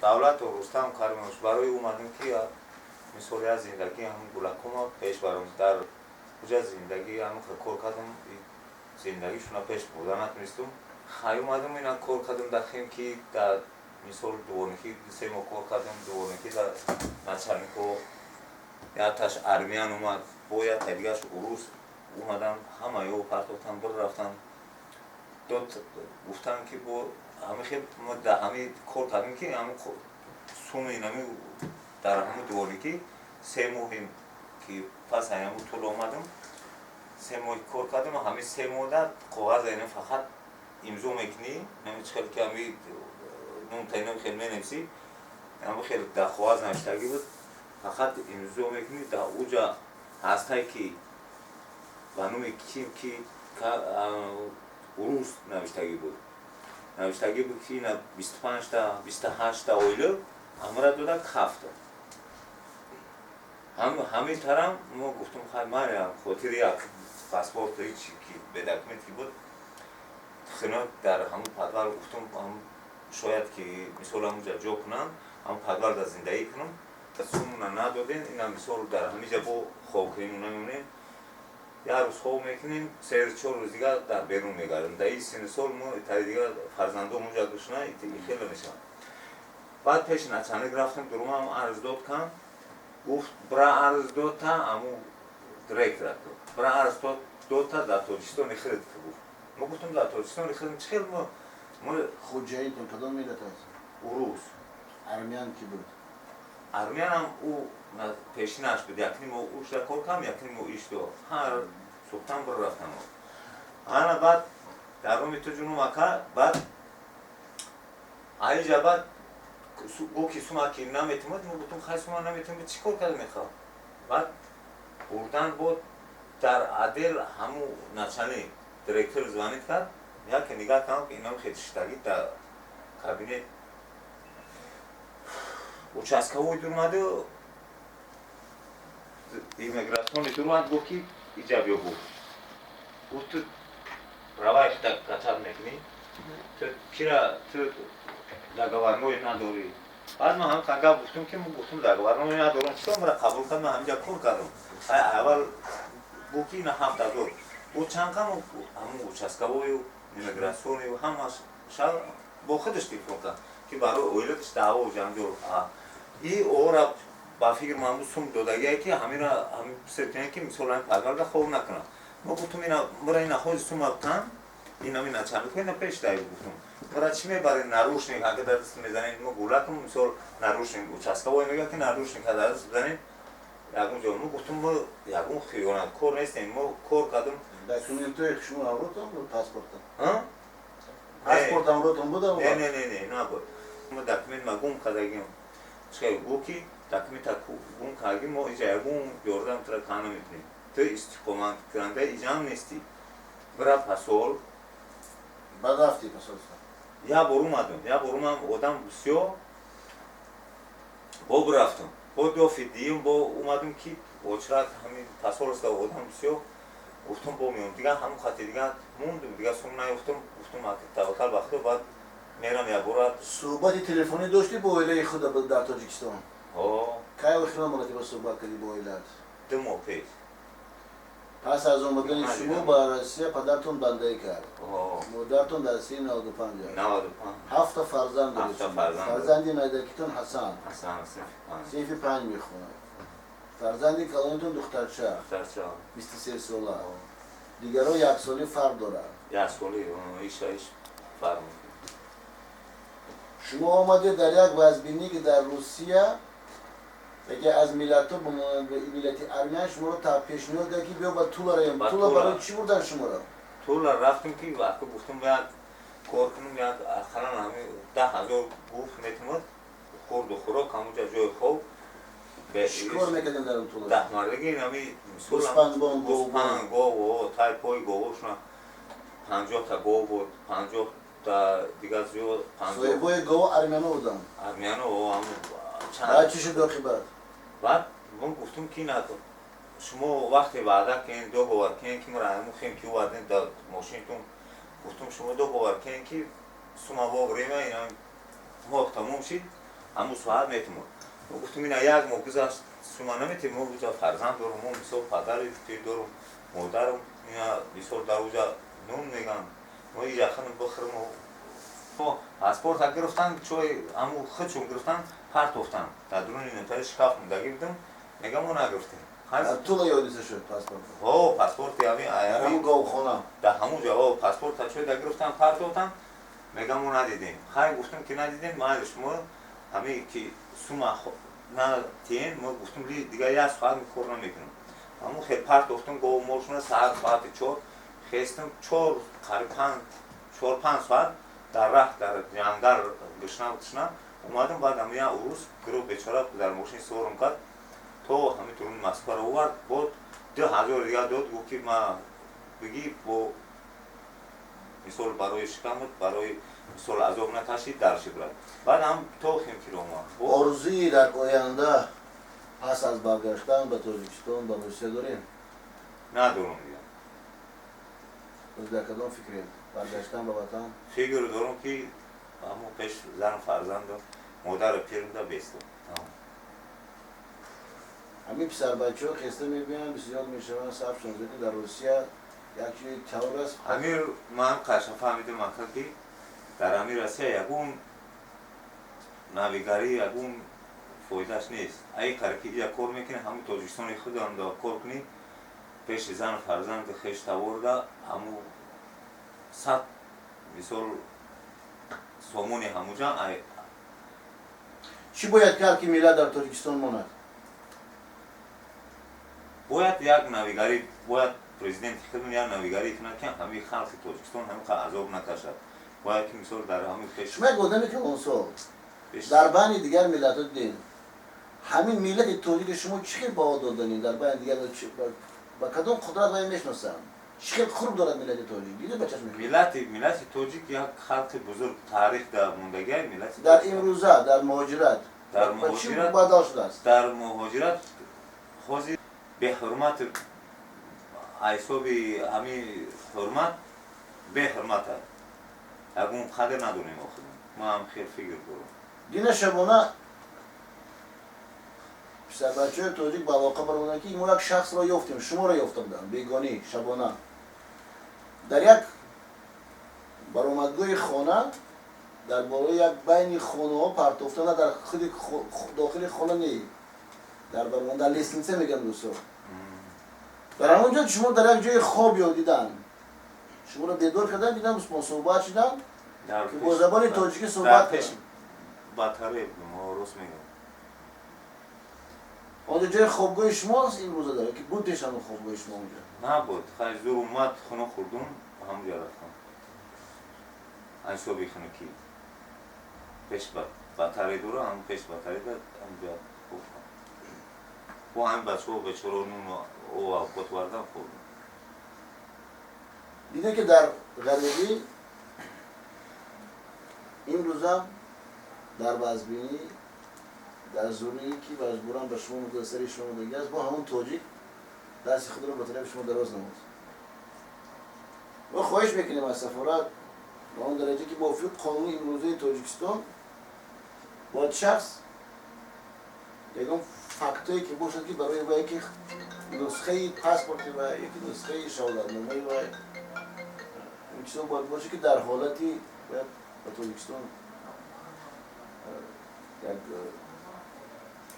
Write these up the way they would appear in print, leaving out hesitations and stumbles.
давлат рустам каримович барои омадем ки мисоли аз зиндагӣ ҳамин гулакума пеш барам дар куҷа зиндагӣ ҳамин кор кардам зиндагӣ шуна пеш бурда натонистум хай омадам ина кор кардам дар хем ки дар мисол дворникӣ 3 моҳ кор кардам дворникӣ дар начальнико яташ армиян омад бо ята дигаш урус омадам ҳамаё партофтан бур рафтам дод гуфтам ки бо ҳамин хел мо дар ҳамин кор кардем ки ҳамин суми инами дар ҳамин дворникӣ 3 моҳим ки пас ҳамин тӯл омадам 3 моҳи кор кардам ҳамин 3 моҳда коғаз инам фақат имзо мекунӣ ҳамин чихел ки ҳамин номтайнам хел менависӣ ҳамин хел дар коғаз навиштагӣ буд фақат имзо мекунӣ дар уҷа ҳастае ки ба номи ки урус навиштагӣ буд ки ина 25та 28та оила ҳамара дода кафта ҳамин тарам мо гуфтум хай мария хотири як паспорт ки бедокумент ки буд хино дар ҳамин подвал гуфтум шояд ки мисол ҳамунҷа ҷо кунам ҳамин подвал дар зиндагӣ кунам сумуна надодем ина мисол дар ҳаминҷа бо хокриму намемонем як рӯз хоб мекунем 3-4 рӯз дигар дар берун мегардем дар ин синни сол мо итари дигар фарзандом унҷа гӯшна хеле мешавад баъд пеши начальник рафтем дурумам арз дод кам гуфт бра арз додта аму директора бра арз додта дар тоҷикистони хирд гуфт мо гуфтем дар тоҷикистони хирд чӣ хел мо хуҷаитон кадом миллат аст урус армян ки буд армянам ӯ пешинаш буд якни мо ушда кор кам якни мо ишдо ҳар субтан бур рафтам ана баъд дар роми ту ҷунум ака баъд аиҷа баъд гӯ ки сума ки наметимад мо гуфтум хай сума наметимад чӣ кор карда мехоҳ баъд бурдан бод дар адел ҳаму начальник директор звонит кард яке нигаҳ кам ки инам хетиштагӣ дар кабинет участковой дурмаду иммигратсиони дурмад гуфт ки иҷа биё гуфт ту равай так качал мекунӣ ту кира ту договорной надорӣ баъд ман ҳам кангап гуфтум ки мо гуфтум договорной надорам чиро мара қабул кард ман ҳаминҷа кор кардам аввал гуфт ки ина 7000 бо чанqa ҳамун участковою иммигратсионию ҳамаш бо худаш телефон кард ки барои оилаташ даъво ҷанҷол и ора ба фикр ман сум додагие ки ҳамира ҳамин писркунем ки мисол ҳамин подвалда хоб накунам мо гуфтум ина мара ина ҳози сума кам инами начальнико ина пеш даи гуфтум мара чӣ мебаред нарушник ага дар даст мезанед мо гулакум мисол нарушник участковой мегӯяд ки нарушник дар даст бизанед ягон ҷо мо гуфтум мо ягон хиёнаткор нестем мо кор кардам документои шумо авротон буд паспортон паспорт авротон буда не набуд мо документ ма гум кардагим чиқай гӯ ки документа гум кардагим мо иҷа ягон ёрдам тура кана метунем ту истиқоматкунанда иҷаам нестӣ бира пасол баъд рафти пасолиста як бор омадам одам бисёр бо бирафтам бо дофи диюм бо омадам ки очрак ҳамин пасолиста одам бисёр гуфтум бо меом дигар ҳамун хати дигар мондум дигар сум наёфтам гуфтум таваккал ба худо баъд мерам ябора суҳбати телефонӣ дошти бо оилаи худ дар тоҷикистон кай охирон маротиба суҳбат кардӣ бо оилаат 2 моҳ пеш пас аз омадани шумо ба Россия падартон бандагӣ кард модартон дар синни 95 7 фарзанд доред фарзанди найдакитон ҳасан синфи 5 мехонад фарзанди калонитон духтарча 23 сола дигаро яксолӣ фарқ дорад яксолӣ иш фарқ шумо омадед дар як вазбинӣ ки дар Русия яке аз миллатҳо ба миллати армян шуморо пешниҳод кард ки биё ба тула раем тула барои чӣ бурдан шуморо тула рафтем ки вақти гуфтум як кор кунам як ахаран ҳами 10,000 гуфт метимад хурду хӯрок ҳамунҷа ҷои хоб чӣ кор мекардем дар он тула даҳмардагӣ ҳами гӯспанбон гов тай пои гово шуна 50 та гов буд 50 та дигар зиёд соҳибои гово армяно буданд армяно чанд чӣ шуд оқибат баъд мон гуфтум ки шумо вақте ваъда кунед договор кунед ки мара ҳамун хем ки овардем дар мошинтон гуфтум шумо договор кунед ки сума вобрема ина моҳ тамом шид همون ساعت میتونم گفتم اینا یک موقع شما نمیتونم موقع فرزند دارم مثلا پدر پیر دارم مادرم اینا بسیار در اونجا نون میگن ما اینجا خانم بخورم و پاسپورت گرفتن چوی همون خودشون گرفتن پرتوفتن در درون این تا شکاف موندگی بودم میگم اون نگرفتیم تو یادیسه شد پاسپورت پاسپورت همین گاوخانه در همونجا پاسپورت چوی در گرفتن پرتوفتن میگم اون ندیدیم خیلی گفتم که ندیدیم ما شما همین که سوما نه تین ما گفتم دیگه یک ساعت کار نمیکنم همون خیلی پرتوفتم گاو مرشونه ساعت 4 خواستم 4-5 ساعت در راه در جنگل گشنم اومدم بعد همین روز گروه بیچاره در ماشین سوارم کرد تو همینطور مسکو رو آورد بود 2000 دیگه داد گفت که ما بگی با مثال برای شکمت برای مثال عذاب نکشید درشی برد بعد هم تو خیم که رو ما آرزویی در آینده پس از برگشتن به تاجیکستان به روسیه داریم؟ ندارم دیگه از در کدام فکرین؟ برگشتن به وطن؟ فکر دارم که همون پیش زن فرزند مادر پیرم دا بیستم همین پسر بچه ها خسته میبینن بسیار میشون صرف شنزدی در روسیه یک چیزی تور است همین من قشن فهمیدم که در همین روسیه یکون ناویگاری یکون فایدهش نیست اگه کارکی یک کار میکنه همون تاجیکستان خود هم دا کار کنی پیش زن فرزند خیش تورده همون 100 مثال سامونی همونجا چی باید کرد که ملت در تاجیکستان ماند؟ باید یک ناویگاری باید پرزیدنت خودمون یک ناویگاری کنه که همین خلق تاجیکستان همین عذاب نکشد باید که مثال در همین پیش شما گفته میکنم اون سال در بین دیگر ملت ها دیدین همین ملت تاجیک شما چی باور دادنی در بین دیگر با کدام قدرت رای میشناسن چی خوب دارد ملت تاجیک دیده بچش میکنه ملت تاجیک یک خلق بزرگ تاریخ در موندگی ملت در امروزه در مهاجرت در مهاجرت خوزی به حرمت ایسابی همین حرمت به حرمت اگون قدر ندونیم ما هم خیلی فکر دارم دین شبانه پسر بچه های تاجیک با واقع برمونن که این یک شخص را یافتیم شما را یافته بودن بیگانی شبانه در یک برآمدگاه خانه در بالای یک بین خانه ها پرتافتن در خود داخل خانه نی در برآمد در لیسنسه میگم دوستان در همونجا شما در یک جای خواب یا دیدن شما را بیدار کردن دیدن با صحبت شدن که با زبان تاجیکی صحبت کردن بطره ما روز میگم آنجا جای خوابگاه شماست این روزا داره که بودش همون خوابگاه شما اونجا نبود خیلی زور اومد خونه خوردم همونجا رفتم انصابی خونه کی پیش بطره دوره هم پیش بطره داد همونجا خوفتم با هم بچه ها بچه رو نون او اوقات وردن خوردم دیده که در غریبی این روزا در بازبینی در زوری که مجبورن به شما مدرسری شما دیگه است با همون تاجیک دست خود رو به طرف شما دراز نمود ما خواهش میکنیم از سفارت به اون درجه که با وفق قانون امروزه تاجیکستان باید شخص یکم فکتایی که باشد که برای و یکی نسخه پاسپورت و یکی نسخه شهادتنامه و این چیزا باید باشه که در حالتی باید به تاجیکستان یک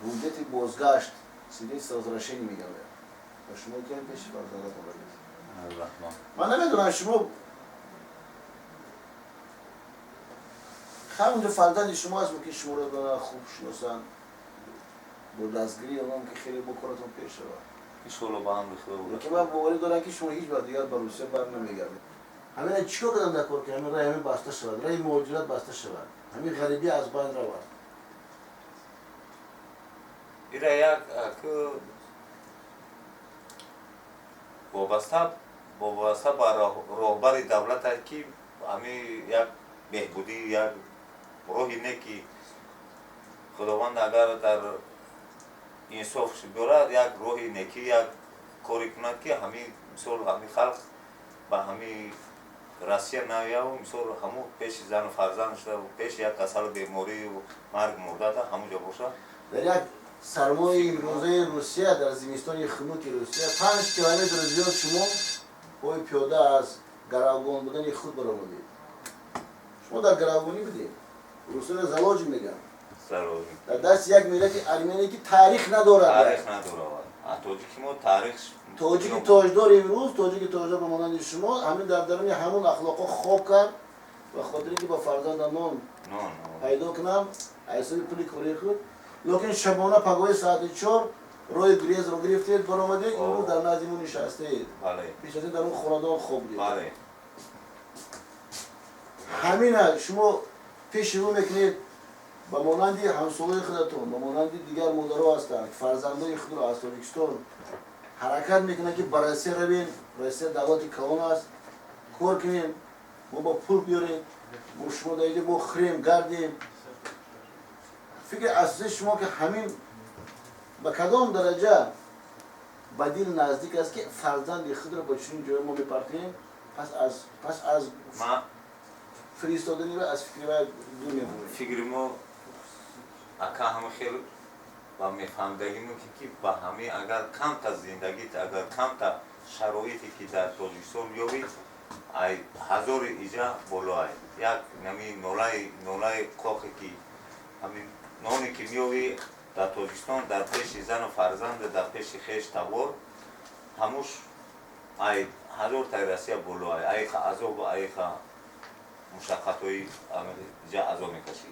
رویت بازگشت سیده سازرشنی میگم و شما که پیش فرزادت آورید من نمیدونم شما همونجا فرزند شما هست که شما رو خوب شناسن با دستگیری اونم که خیلی بکارتون پیش شد ایشالا با هم بخواه که من باوری دارم که شما هیچ بار دیگر به روسیه بر نمیگردید همین چیکار کردن در کار که همین رای همین بسته شود رای مهاجرت بسته شود همین غریبی از بین رود ایره یک وابسته با راهبر دولت است که همین یک بهبودی یک راهی نه که خداوند اگر در انصاف بیارد یک راهی نکی یک کاری کند که همین مثال همین خلق با همین Россия навяу мисол ҳамун пеши зану фарзанд шуда пеши як касал беморию марг мурдата ҳамуҷа боша. дар як сармои имрӯзаи Русия дар зимистони хунуки Русия 5 километр зиёд шумо бои пиёда аз гаравгон будани худ баромадед. Шумо дар гаравгонӣ будед. Русия залоҷ меган. Дар дасти як миллати армение ки таърих надорад. Таърих надорад. Тоҷики мо таърих тоҷики тоҷдор имрӯз тоҷики тоҷдор ба монанди шумо ҳамин дар даруни ҳамун ахлоқо хоб кард ба хотире ки ба фарзанда нон пайдо кунам ҳайсаби пули кори худ. Лекин шабона пагоҳи соати 4 роҳи гурезро гирифтед баромадед имрӯз дар назди мо нишастед. Пеш аз ин дар он хонадон хоб будед. ҳамина шумо пеши рӯ мекунед ба монанди ҳамсолои худатон ба монанди дигар модаро ҳастанд фарзандои худро аз Тоҷикистон ҳаракат мекунанд ки ба Россия равем. Россия давлати калон аст. кор кунем мо ба пул биёрем мо шумо дар инҷо мо хӯрем гардем. фикри асосии шумо ки ҳамин ба кадом дараҷа ба дил наздик аст ки фарзанди худро ба чунин ҷое мо мепартоем. пас аз фиристодани ва аз фикри ва дур мебурем. фикри мо ака ҳама хел ба мефаҳмдаги мо ки ба ҳами агар камта зиндагит агар камта шароите ки дар Тоҷикистон ёбӣ ай ҳазори иҷа боло ай як нами нолаи қоқе ки ҳамин ноне ки меёбӣ дар Тоҷикистон дар пеши зану фарзанда дар пеши хеш тавор ҳамуш ай ҳазор таи Россия боло ай айха азобу айха мушаққатҳои иҷа азоб мекашӣ.